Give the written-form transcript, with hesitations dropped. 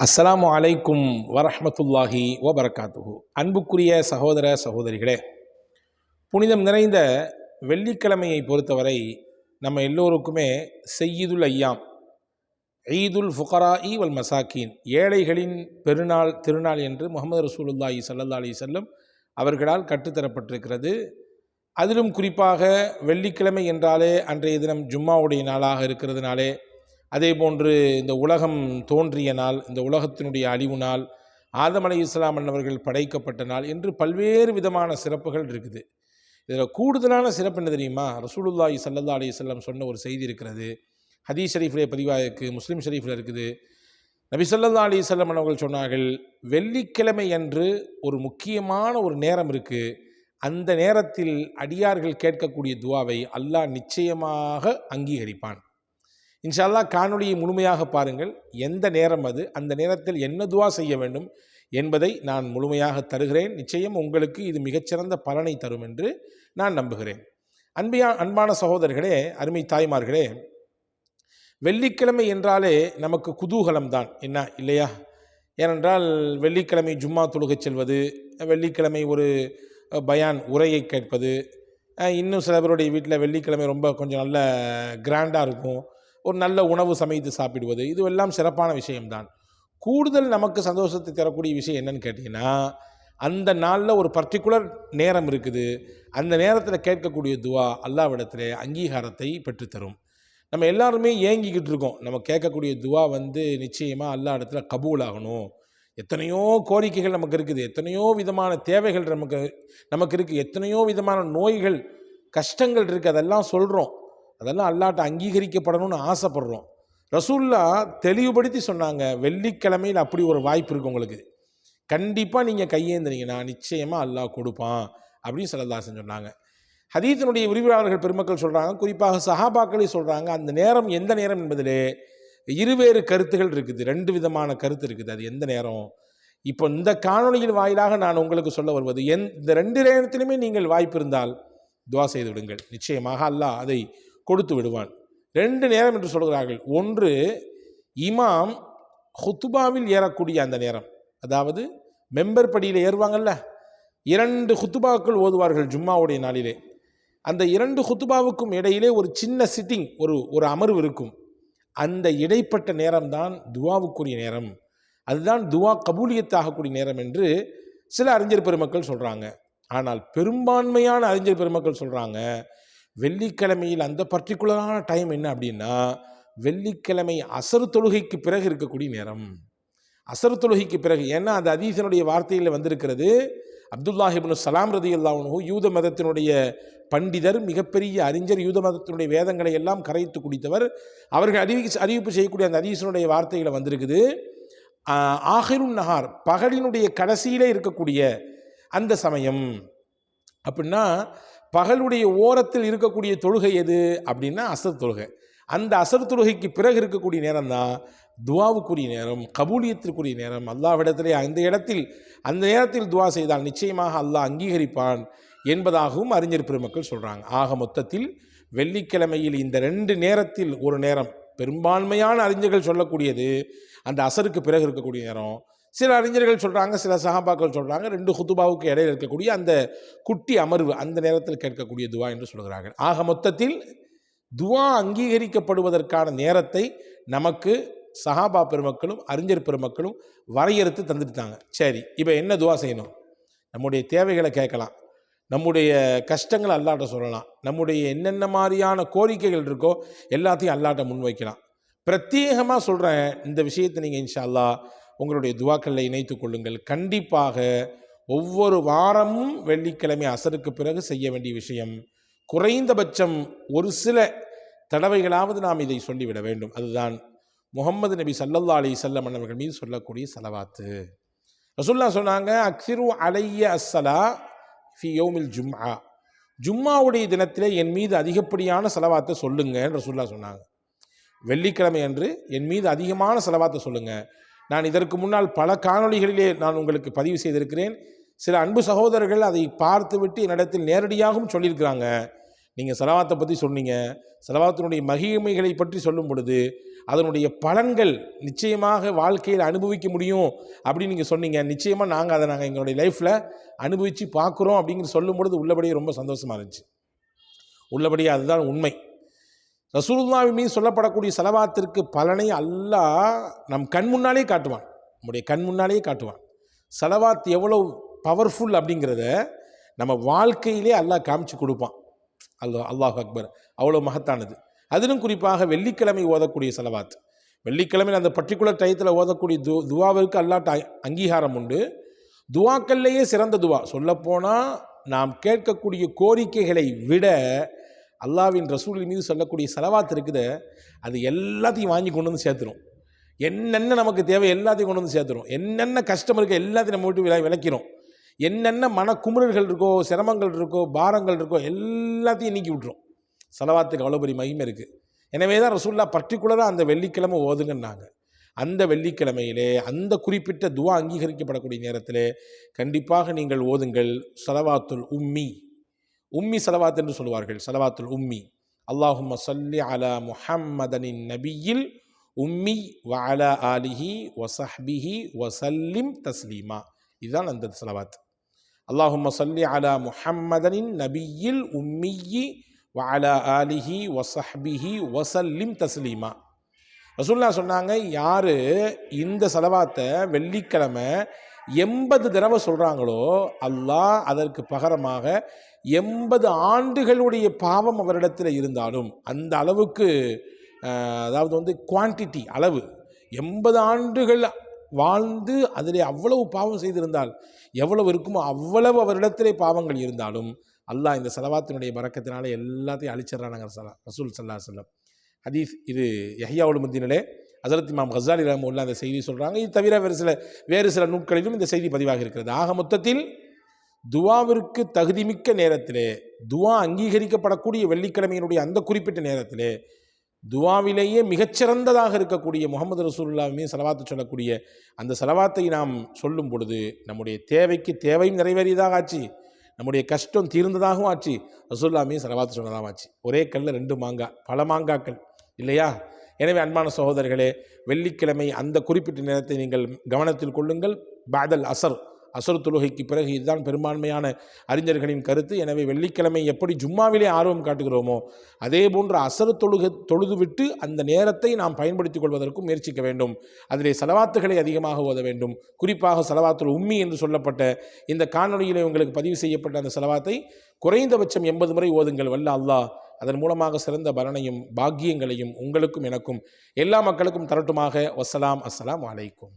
அஸ்ஸலாமு அலைக்கும் வரஹ்மத்துல்லாஹி வபரகாத்துஹு. அன்புக்குரிய சகோதர சகோதரிகளே, புனிதம் நிறைந்த வெள்ளிக்கிழமையை பொறுத்தவரை நம்ம எல்லோருக்குமே செய்யிதுல் ஐயாம், ஈதுல் ஃபுகராஇ வல் மசாக்கீன், ஏழைகளின் பெருநாள் திருநாள் என்று முஹம்மது ரசூலுல்லாஹி ஸல்லல்லாஹு அலைஹி வஸல்லம் அவர்களால் கற்றுத்தரப்பட்டிருக்கிறது. அதிலும் குறிப்பாக வெள்ளிக்கிழமை என்றாலே அன்றைய தினம் ஜும்மாவுடைய நாளாக இருக்கிறதுனாலே, அதே போன்று இந்த உலகம் தோன்றிய நாள், இந்த உலகத்தினுடைய அழிவு நாள், ஆதம் அலைஹிஸ்ஸலாம் அன்னவர்கள் படைக்கப்பட்ட நாள் என்று பல்வேறு விதமான சிறப்புகள் இருக்குது. இதில் கூடுதலான சிறப்பு என்ன தெரியுமா? ரசூலுல்லாஹி ஸல்லல்லாஹு அலைஹி வஸல்லம் சொன்ன ஒரு செய்தி இருக்கிறது. ஹதீஸ் ஷரீஃபிலே பதிவாக இருக்குது, முஸ்லிம் ஷரீஃபில் இருக்குது. நபி ஸல்லல்லாஹு அலைஹி வஸல்லம் அவர்கள் சொன்னார்கள், வெள்ளிக்கிழமை அன்று ஒரு முக்கியமான ஒரு நேரம் இருக்குது. அந்த நேரத்தில் அடியார்கள் கேட்கக்கூடிய துவாவை அல்லாஹ் நிச்சயமாக அங்கீகரிப்பான். இன்ஷா அல்லாஹ் காணொளியை முழுமையாக பாருங்கள். எந்த நேரம் அது, அந்த நேரத்தில் என்ன துவா செய்ய வேண்டும் என்பதை நான் முழுமையாக தருகிறேன். நிச்சயம் உங்களுக்கு இது மிகச்சிறந்த பலனை தரும் என்று நான் நம்புகிறேன். அன்பான சகோதரர்களே, அருமை தாய்மார்களே, வெள்ளிக்கிழமை என்றாலே நமக்கு குதூகலம்தான், என்ன இல்லையா? ஏனென்றால் வெள்ளிக்கிழமை ஜும்மா தொழுகச் செல்வது, வெள்ளிக்கிழமை ஒரு பயான் உரையை கேட்பது, இன்னும் சில பேருடைய வீட்டில் வெள்ளிக்கிழமை ரொம்ப கொஞ்சம் நல்ல கிராண்டாக இருக்கும், ஒரு நல்ல உணவு சமைத்து சாப்பிடுவது, இதுவெல்லாம் சிறப்பான விஷயம்தான். கூடுதல் நமக்கு சந்தோஷத்தை தரக்கூடிய விஷயம் என்னன்னு கேட்டிங்கன்னா, அந்த நாளில் ஒரு பர்டிகுலர் நேரம் இருக்குது. அந்த நேரத்தில் கேட்கக்கூடிய துவா அல்லாஹ்விடத்தில் அங்கீகாரத்தை பெற்றுத்தரும். நம்ம எல்லாருமே ஏங்கிக்கிட்டு இருக்கோம், நம்ம கேட்கக்கூடிய துவா நிச்சயமாக அல்லாஹ் இடத்துல கபூல் ஆகணும். எத்தனையோ கோரிக்கைகள் நமக்கு இருக்குது, எத்தனையோ விதமான தேவைகள் நமக்கு இருக்குது, எத்தனையோ விதமான நோய்கள் கஷ்டங்கள் இருக்குது, அதெல்லாம் சொல்கிறோம். அதெல்லாம் அல்லாஹ்ட்ட அங்கீகரிக்கப்படணும்னு ஆசைப்படுறோம். ரசூல்லா தெளிவுபடுத்தி சொன்னாங்க, வெள்ளிக்கிழமையில் அப்படி ஒரு வாய்ப்பு இருக்குது உங்களுக்கு. கண்டிப்பாக நீங்கள் கையேந்தினீங்கன்னா நிச்சயமாக அல்லாஹ் கொடுப்பான் அப்படின்னு ஸல்லல்லாஹு அலைஹி வஸல்லம் சொன்னாங்க. ஹதீஸினுடைய விரிவாளர்கள் பெருமக்கள் சொல்கிறாங்க, குறிப்பாக சஹாபாக்களே சொல்கிறாங்க, அந்த நேரம் எந்த நேரம் என்பதிலே இருவேறு கருத்துகள் இருக்குது, ரெண்டு விதமான கருத்து இருக்குது. அது எந்த நேரம்? இப்போ இந்த காணொளியின் வாயிலாக நான் உங்களுக்கு சொல்ல வருவது, இந்த ரெண்டு நேரத்திலுமே நீங்கள் வாய்ப்பு இருந்தால் துவா செய்து விடுங்கள், நிச்சயமாக அல்லாஹ் அதை கொடுத்து விடுவான். ரெண்டு நேரம் என்று சொல்கிறார்கள். ஒன்று, இமாம் ஹுத்துபாவில் ஏறக்கூடிய அந்த நேரம், அதாவது மெம்பர் படியில் ஏறுவாங்கல்ல, 2 ஹுத்துபாக்கள் ஓதுவார்கள் ஜும்மாவுடைய நாளிலே. அந்த 2 ஹுத்துபாவுக்கும் இடையிலே ஒரு சின்ன சிட்டிங், ஒரு அமர்வு இருக்கும். அந்த இடைப்பட்ட நேரம்தான் துவாவுக்குரிய நேரம், அதுதான் துவா கபூலியத்தாகக்கூடிய நேரம் என்று சில அறிஞர் பெருமக்கள் சொல்கிறாங்க. ஆனால் பெரும்பான்மையான அறிஞர் பெருமக்கள் சொல்கிறாங்க, வெள்ளிக்கிழமையில் அந்த பர்டிகுலரான டைம் என்ன அப்படின்னா, வெள்ளிக்கிழமை அசர் தொழுகைக்கு பிறகு இருக்கக்கூடிய நேரம். அசர் தொழுகைக்கு பிறகு, ஏன்னா அந்த ஹதீஸினுடைய வார்த்தையில் வந்திருக்கிறது, அப்துல்லாஹ் இப்னு சலாம் ரலியல்லாஹு அன்ஹு யூத மதத்தினுடைய பண்டிதர், மிகப்பெரிய அறிஞர், யூத மதத்தினுடைய வேதங்களை எல்லாம் கரைத்து குடித்தவர். அவர்கள் அறிவிப்பு செய்யக்கூடிய அந்த ஹதீஸினுடைய வார்த்தையில் வந்திருக்குது, ஆஹிருன் நஹார், பகலினுடைய கடைசியிலே இருக்கக்கூடிய அந்த சமயம். அப்படின்னா பகலுடைய ஓரத்தில் இருக்கக்கூடிய தொழுகை எது அப்படின்னா அசர் தொழுகை. அந்த அசர் தொழுகைக்கு பிறகு இருக்கக்கூடிய நேரம் தான் துவாவுக்குரிய நேரம், கபூலியத்திற்குரிய நேரம். அல்லாஹ்விடத்திலே அந்த நேரத்தில் துவா செய்தால் நிச்சயமாக அல்லாஹ் அங்கீகரிப்பான் என்பதாகவும் அறிஞர் பெருமக்கள் சொல்கிறாங்க. ஆக மொத்தத்தில் வெள்ளிக்கிழமையில் இந்த 2 நேரத்தில் ஒரு நேரம், பெரும்பான்மையான அறிஞர்கள் சொல்லக்கூடியது அந்த அசருக்கு பிறகு இருக்கக்கூடிய நேரம். சில அறிஞர்கள் சொல்கிறாங்க, சில சஹாபாக்கள் சொல்கிறாங்க, 2 ஹுத்துபாவுக்கு இடையில் இருக்கக்கூடிய அந்த குட்டி அமர்வு, அந்த நேரத்தில் கேட்கக்கூடிய துவா என்று சொல்கிறார்கள். ஆக மொத்தத்தில் துவா அங்கீகரிக்கப்படுவதற்கான நேரத்தை நமக்கு சஹாபா பெருமக்களும் அறிஞர் பெருமக்களும் வரையறுத்து தந்துட்டாங்க. சரி, இப்போ என்ன துவா செய்யணும்? நம்முடைய தேவைகளை கேட்கலாம், நம்முடைய கஷ்டங்களை அல்லாஹ்ட்ட சொல்லலாம், நம்முடைய என்னென்ன மாதிரியான கோரிக்கைகள் இருக்கோ எல்லாத்தையும் அல்லாஹ்ட்ட முன்வைக்கலாம். பிரத்யேகமாக சொல்கிறேன், இந்த விஷயத்தை நீங்கள் இன்ஷா அல்லாஹ் உங்களுடைய துவாக்களில் இணைத்துக் கொள்ளுங்கள். கண்டிப்பாக ஒவ்வொரு வாரமும் வெள்ளிக்கிழமை அசருக்கு பிறகு செய்ய வேண்டிய விஷயம். குறைந்தபட்சம் ஒரு சில தடவைகளாவது நாம் இதை சொல்லிவிட வேண்டும். அதுதான் முஹம்மது நபி ஸல்லல்லாஹு அலைஹி வஸல்லம் அவர்கள் மீது சொல்லக்கூடிய ஸலவாத்து. ரசூலுல்லாஹ் சொன்னாங்க, அக்ஸிரு அலைய அஸ்ஸலா ஃபி யௌமில் ஜும்ஆ, ஜும்மாவுடைய தினத்திலே என் மீது அதிகப்படியான ஸலவாத்தை சொல்லுங்கன்னு ரசூலுல்லாஹ் சொன்னாங்க. வெள்ளிக்கிழமை அன்று என் மீது அதிகமான ஸலவாத்தை சொல்லுங்க. நான் இதற்கு முன்னால் பல காணொளிகளிலே நான் உங்களுக்கு பதிவு செய்திருக்கிறேன். சில அன்பு சகோதரர்கள் அதை பார்த்துவிட்டு என்னிடத்தில் நேரடியாகவும் சொல்லியிருக்கிறாங்க, நீங்கள் ஸலவாத்தை பற்றி சொன்னீங்க, ஸலவாத்தினுடைய மகிமைகளை பற்றி சொல்லும் பொழுது அதனுடைய பலன்கள் நிச்சயமாக வாழ்க்கையில் அனுபவிக்க முடியும் அப்படின்னு நீங்கள் சொன்னீங்க. நிச்சயமாக நாங்கள் எங்களுடைய லைஃப்பில் அனுபவித்து பார்க்குறோம் அப்படிங்கிற சொல்லும் பொழுது உள்ளபடியே ரொம்ப சந்தோஷமாக இருந்துச்சு. உள்ளபடியே அதுதான் உண்மை. ரசூலுல்லாஹ் மீது சொல்லப்படக்கூடிய ஸலவாத்திற்கு பலனை அல்லாஹ் நம் கண் முன்னாலே காட்டுவான், நம்முடைய கண் முன்னாலேயே காட்டுவான். ஸலவாத் எவ்வளோ பவர்ஃபுல் அப்படிங்கிறத நம்ம வாழ்க்கையிலே அல்லாஹ் காமிச்சு கொடுப்பான். அல்லாஹ் அக்பர், அவ்வளோ மகத்தானது. அதிலும் குறிப்பாக வெள்ளிக்கிழமை ஓதக்கூடிய ஸலவாத், வெள்ளிக்கிழமையில் அந்த பர்டிகுலர் டயத்தில் ஓதக்கூடிய துவாவிற்கு அல்லாஹ்ட்ட அங்கீகாரம் உண்டு. துவாக்கள்லேயே சிறந்த துவா சொல்லப்போனால் நாம் கேட்கக்கூடிய கோரிக்கைகளை விட அல்லாஹ்வின் ரசூல் மீது சொல்லக்கூடிய ஸலவாத் இருக்குது, அது எல்லாத்தையும் வாங்கி கொண்டு வந்து சேர்த்துரும். என்னென்ன நமக்கு தேவை எல்லாத்தையும் கொண்டு வந்து சேர்த்துரும். என்னென்ன கஷ்டம் இருக்கோ எல்லாத்தையும் நம்ம விட்டு விளக்கிறோம். என்னென்ன மனக்குமுறல்கள் இருக்கோ, சிரமங்கள் இருக்கோ, பாரங்கள் இருக்கோ எல்லாத்தையும் நீக்கி விட்டுரும். ஸலவாத்துக்கு அவ்வளோ பெரிய மகிமை இருக்குது. எனவே தான் ரசூலுல்லாஹ் பர்டிகுலராக அந்த வெள்ளிக்கிழமை ஓதுங்கன்னாங்க. அந்த வெள்ளிக்கிழமையிலே அந்த குறிப்பிட்ட துவா அங்கீகரிக்கப்படக்கூடிய நேரத்திலே கண்டிப்பாக நீங்கள் ஓதுங்கள் ஸலவாத்துல் உம்மி. உம்மி ஸலவாத் என்று சொல்வார்கள். ஸலவாத்துல் உம்மி, அல்லாஹும்ம ஸல்லி அலா முஹம்மதனின் நபியில் உம்மி வ அலா ஆலிஹி வ ஸஹ்பிஹி வ ஸல்லிம் தஸ்லீமா. இதுதான் அந்த ஸலவாத். அல்லாஹும்ம ஸல்லி அலா முஹம்மதனின் நபியில் உம்மியி வ அலா ஆலிஹி வ ஸஹ்பிஹி வ ஸல்லிம் தஸ்லீமா. ரசூலுல்லாஹ் சொன்னாங்க, யார் இந்த ஸலவாத்தை வெள்ளிக்கிழமை 80 தடவை சொல்கிறாங்களோ அல்லாஹ் அதற்கு பகரமாக 80 ஆண்டுகளுடைய பாவம் அவரிடத்தில் இருந்தாலும், அந்த அளவுக்கு அதாவது குவான்டிட்டி அளவு 80 ஆண்டுகள் வாழ்ந்து அதில் அவ்வளவு பாவம் செய்திருந்தால் எவ்வளவு இருக்குமோ அவ்வளவு அவரிடத்திலே பாவங்கள் இருந்தாலும் அல்லாஹ் இந்த ஸலவாத்தினுடைய பரக்கத்தினால எல்லாத்தையும் அழிச்சிடறாங்க ரசூல் ஸல்லல்லாஹு அலைஹி வஸல்லம். ஹதீஸ் இது யஹ்யா உலுமுத்தீனிலே ஹஸரத் இமாம் கஸாலி ரஹ்மத்துல்லாஹி அந்த செய்தி சொல்கிறாங்க. இது தவிர வேறு சில நூட்களிலும் இந்த செய்தி பதிவாக இருக்கிறது. ஆக மொத்தத்தில் துவாவிற்கு தகுதிமிக்க நேரத்திலே, துவா அங்கீகரிக்கப்படக்கூடிய வெள்ளிக்கிழமையினுடைய அந்த குறிப்பிட்ட நேரத்திலே துவாவிலேயே மிகச்சிறந்ததாக இருக்கக்கூடிய முஹம்மது ரசூலுல்லாஹ் மீது ஸலவாத்து சொல்லக்கூடிய அந்த ஸலவாத்தை நாம் சொல்லும் பொழுது நம்முடைய தேவைக்கு தேவையும் நிறைவேறியதாக ஆச்சு, நம்முடைய கஷ்டம் தீர்ந்ததாகவும் ஆச்சு, ரசூலுல்லாஹ் மீது ஸலவாத்து சொன்னதாகவும் ஆச்சு. ஒரே கல்லில் 2 மாங்காய், பல மாங்காக்கள் இல்லையா? எனவே அன்பான சகோதரர்களே, வெள்ளிக்கிழமை அந்த குறிப்பிட்ட நேரத்தை நீங்கள் கவனத்தில் கொள்ளுங்கள். பாதல் அசர் தொழுகைக்கு பிறகு இதுதான் பெரும்பான்மையான அறிஞர்களின் கருத்து. எனவே வெள்ளிக்கிழமை எப்படி ஜும்மாவிலே ஆர்வம் காட்டுகிறோமோ அதே போன்று அசர் தொழுதுவிட்டு அந்த நேரத்தை நாம் பயன்படுத்திக் கொள்வதற்கும் முயற்சிக்க வேண்டும். அதிலே ஸலவாத்துகளை அதிகமாக ஓத வேண்டும். குறிப்பாக ஸலவாத்துல் உம்மி என்று சொல்லப்பட்ட இந்த காணொலியிலே உங்களுக்கு பதிவு செய்யப்பட்ட அந்த ஸலவாத்தை குறைந்தபட்சம் 80 முறை ஓதுங்கள். வல்ல அல்லாஹ் அதன் மூலமாக சிறந்த பலனையும் பாக்கியங்களையும் உங்களுக்கும் எனக்கும் எல்லா மக்களுக்கும் தரட்டுமாக. வஸ்ஸலாம். அஸ்ஸலாமு அலைக்கும்.